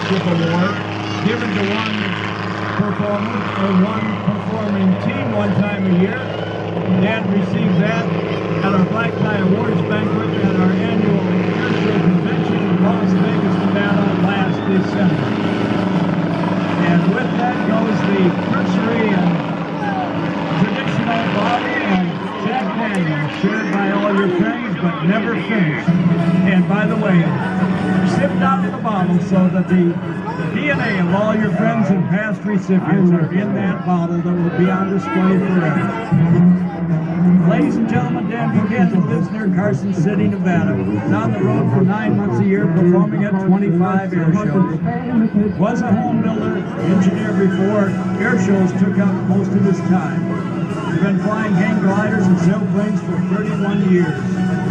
Championship Award given to one performer or one performing team one time a year. Dan received that at our Black Tie Awards banquet at our annual air show convention in Las Vegas, Nevada last December. And with that goes the cursory and traditional bottle of Jack Daniels, shared by all your friends but never finished. And by the way, sipped out of the bottle so that the DNA of all your friends and past recipients are in that bottle that will be on display forever. Ladies and gentlemen, Dan Buchanan lives near Carson City, Nevada. He's on the road for 9 months a year, performing at 25 air shows. Was a home builder, engineer before air shows took up most of his time. He's been flying hang gliders and sailplanes for 31 years.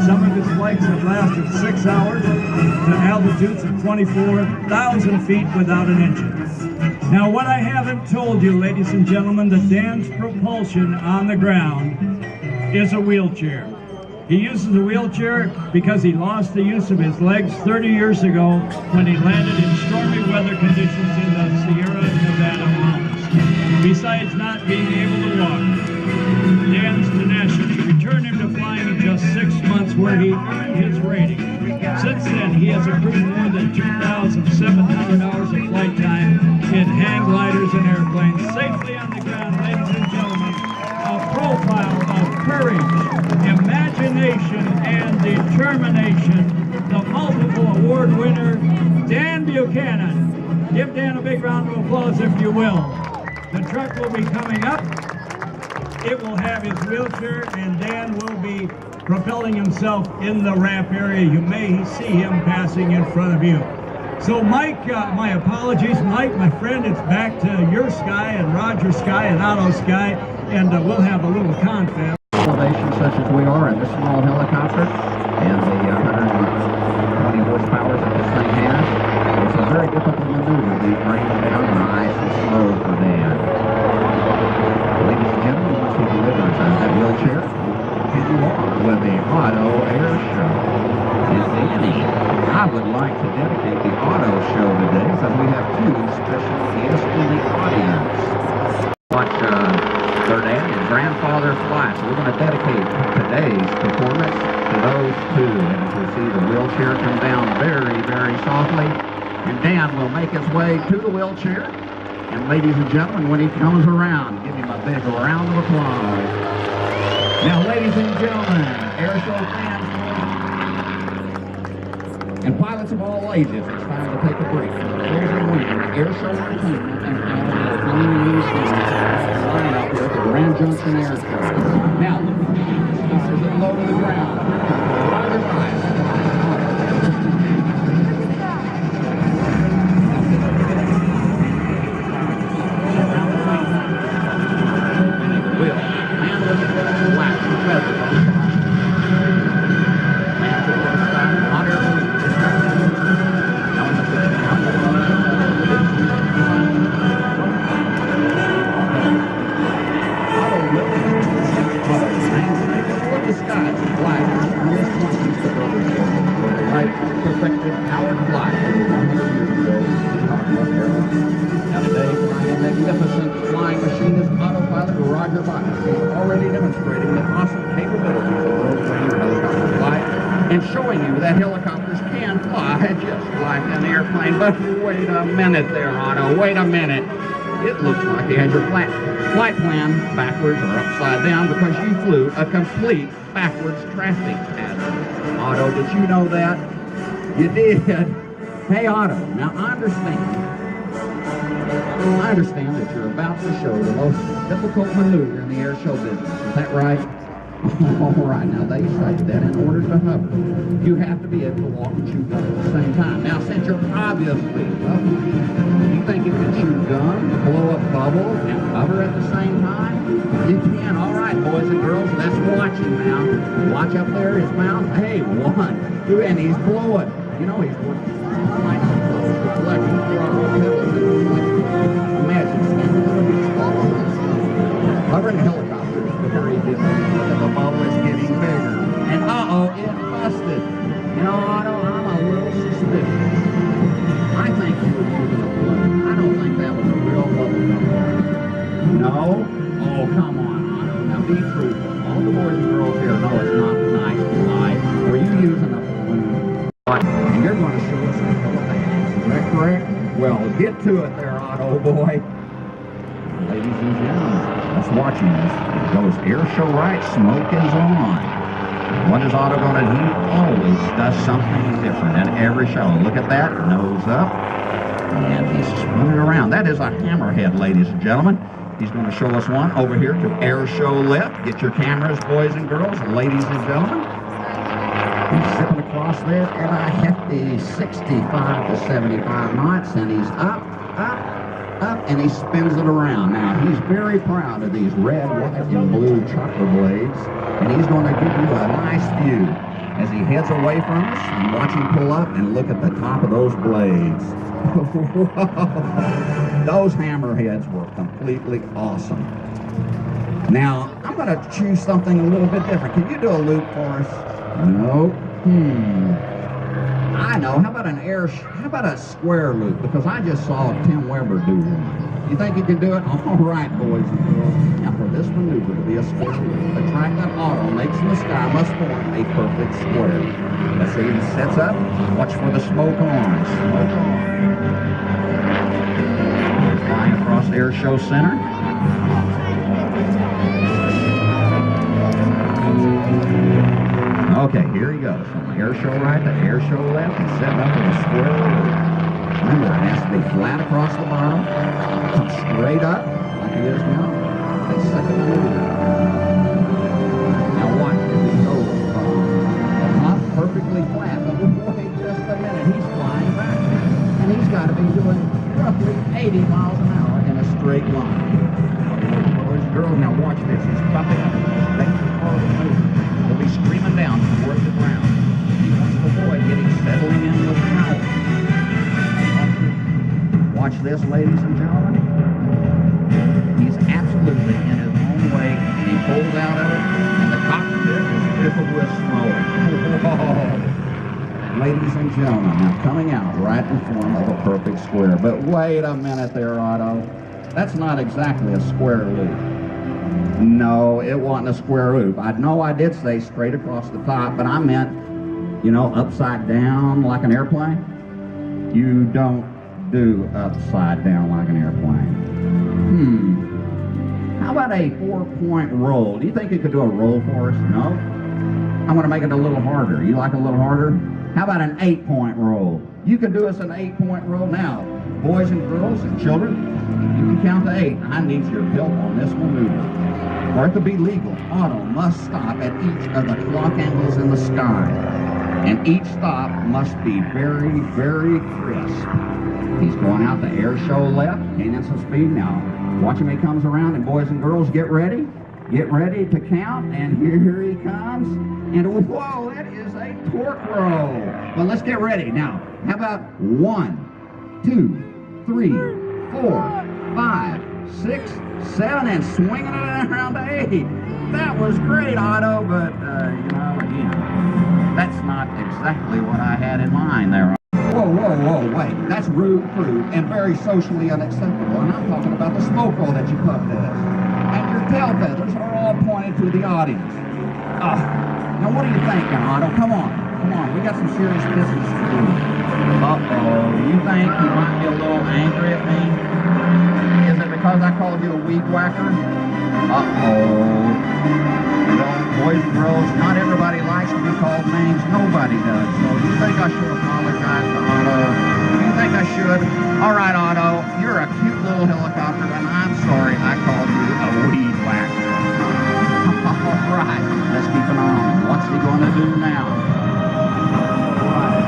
Some of his flights have lasted 6 hours to altitudes of 24,000 feet without an engine. Now, what I haven't told you, ladies and gentlemen, that Dan's propulsion on the ground is a wheelchair. He uses a wheelchair because he lost the use of his legs 30 years ago when he landed in stormy weather conditions in the Sierra Nevada mountains. Besides not being able to walk, Dan's tenacity returned him to flying in just 6 months, where he earned his rating. Since then, he has accrued more than 2,700 hours of flight time in hang gliders and airplanes safely on the ground. Ladies and gentlemen, a profile of courage, imagination, and determination, the multiple award winner, Dan Buchanan. Give Dan a big round of applause, if you will. The truck will be coming up. It will have his wheelchair, and Dan will be propelling himself in the ramp area. You may see him passing in front of you. So Mike, my apologies, Mike, my friend, it's back to your sky and Roger's sky and Otto's sky, and we'll have a little confab. Elevation such as we are in this small helicopter and the 120 horsepower that this thing has, it's a very difficult maneuver. These rains down nice and slow for Dan. Ladies and gentlemen, once he delivers that wheelchair, continue on with the Otto Air Show. Is Danny. I would like to dedicate the Otto Show today because we have 2 special guests in the audience. Watch their dad and grandfather fly. So we're going to dedicate today's performance to those 2. And as we see the wheelchair come down very, very softly, and Dan will make his way to the wheelchair. And ladies and gentlemen, when he comes around, give him a big round of applause. Now, ladies and gentlemen, air show fans and pilots of all ages, it's time to take a break. Closing wing, air show entertainment, and all the flying news line out here at the Grand Junction Air Show. Now, stars that low to the ground. Roger's eyes. And showing you that helicopters can fly just like an airplane. But wait a minute there, Otto. Wait a minute. It looks like you had your flight plan backwards or upside down because you flew a complete backwards traffic pattern. Otto, did you know that? You did. Hey, Otto, now I understand that you're about to show the most difficult maneuver in the air show business. Is that right? All right, now they say that in order to hover, you have to be able to walk and chew gum at the same time. Now, since you're obviously you think you can chew gum, blow up bubbles, and hover at the same time? You can. All right, boys and girls, let's watch him now. Watch up there, his mouth. Hey, 1, 2, and he's blowing. You know, he's working like collecting throttle pebbles. Imagine hovering helicopter is very different. The bubble is getting bigger. And uh-oh, it busted. You know, Otto, I'm a little suspicious. I think you would do Well, get to it there, Otto boy. Ladies and gentlemen, let's watch him. It goes air show right, smoke is on. What is Otto going to do? He always does something different in every show. Look at that, nose up, and he's spinning around. That is a hammerhead, ladies and gentlemen. He's going to show us one over here to air show left. Get your cameras, boys and girls, ladies and gentlemen. He's zipping across there at a hefty 65 to 75 knots, and he's up, and he spins it around. Now, he's very proud of these red, white, and blue chopper blades, and he's going to give you a nice view as he heads away from us, and watch him pull up and look at the top of those blades. Those hammerheads were completely awesome. Now, I'm going to choose something a little bit different. Can you do a loop for us? No. I know. How about a square loop? Because I just saw Tim Weber do one. You think you can do it? All right, boys and girls. Now, for this maneuver to be a square loop, the track that Otto makes in the sky must form a perfect square. Let's see, he sets up. Watch for the smoke on. Smoke on. He's flying across Air Show Center. Okay, here he goes. From the air show right to air show left. He's setting up with a square loop. Remember, it has to be flat across the bottom. Come straight up, like it is now. They second maneuver. Now watch, as he goes not perfectly flat, but wait just a minute. He's flying back. And he's got to be doing roughly 80 miles an hour in a straight line. Boys and girls, now watch this. He's bumping up. Thanks for the move. He'll be screaming down towards the ground. He wants to avoid getting settling in with power. Watch this, ladies and gentlemen. He's absolutely in his own way. He pulls out of it, and the cockpit is filled with smoke. Whoa. Ladies and gentlemen, now coming out right in form of a perfect square. But wait a minute there, Otto. That's not exactly a square loop. No, it wasn't a square loop. I know I did say straight across the top, but I meant, you know, upside down like an airplane. You don't do upside down like an airplane. How about a 4-point roll? Do you think you could do a roll for us? No? I'm going to make it a little harder. You like a little harder? How about an 8-point roll? You can do us an 8-point roll now. Boys and girls and children, you can count to 8. I need your help on this maneuver. For it to be legal, Otto must stop at each of the clock angles in the sky. And each stop must be very, very crisp. He's going out the air show left, gaining some speed now. Watch him, he comes around, and boys and girls, get ready. Get ready to count, and here he comes. And whoa, that is a torque roll. Well, let's get ready. Now, how about 1, 2, 3, 4, 5, 6, 7, and swinging it around to 8. That was great, Otto, but, you know, again, that's not exactly what I had in mind there. Whoa, wait. That's rude, and very socially unacceptable. And I'm talking about the smoke roll that you puffed at us. And your tail feathers are all pointed to the audience. Now what are you thinking, Otto? Come on. We got some serious business to do. You think you might be a little angry at me? Is it because I called you a weed whacker? Boys and girls, not everybody likes to be called names. Nobody does. So you think I should apologize to Otto? You think I should? All right, Otto, you're a cute little helicopter, and I'm sorry I called you a weed whacker. All right, let's keep an eye on him. What's he going to do now? All right.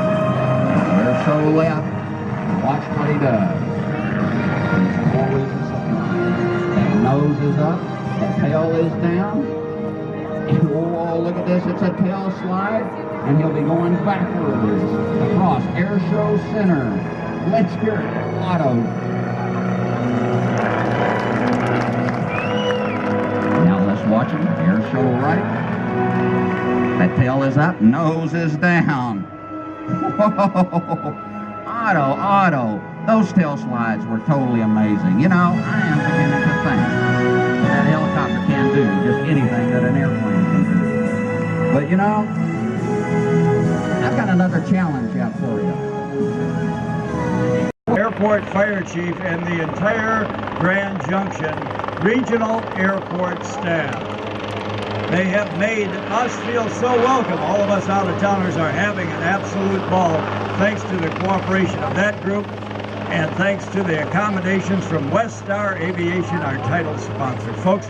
Air show left. Watch what he does. He's always a surprise. That nose is up. The tail is down. Whoa, look at this, it's a tail slide, and he'll be going backwards across Air Show Center. Let's hear it, Otto. Now let's watch him, Air Show right. That tail is up, nose is down. Whoa, Otto, those tail slides were totally amazing. You know, I am beginning to think that helicopter can do just anything that an airplane can do. But you know, I've got another challenge out for you. Air Airport Fire Chief, and the entire Grand Junction Regional Airport staff. They have made us feel so welcome. All of us out-of-towners are having an absolute ball thanks to the cooperation of that group and thanks to the accommodations from West Star Aviation, our title sponsor. Folks,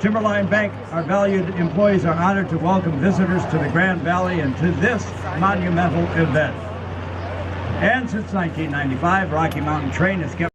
Timberline Bank, our valued employees are honored to welcome visitors to the Grand Valley and to this monumental event. And since 1995, Rocky Mountain Train has kept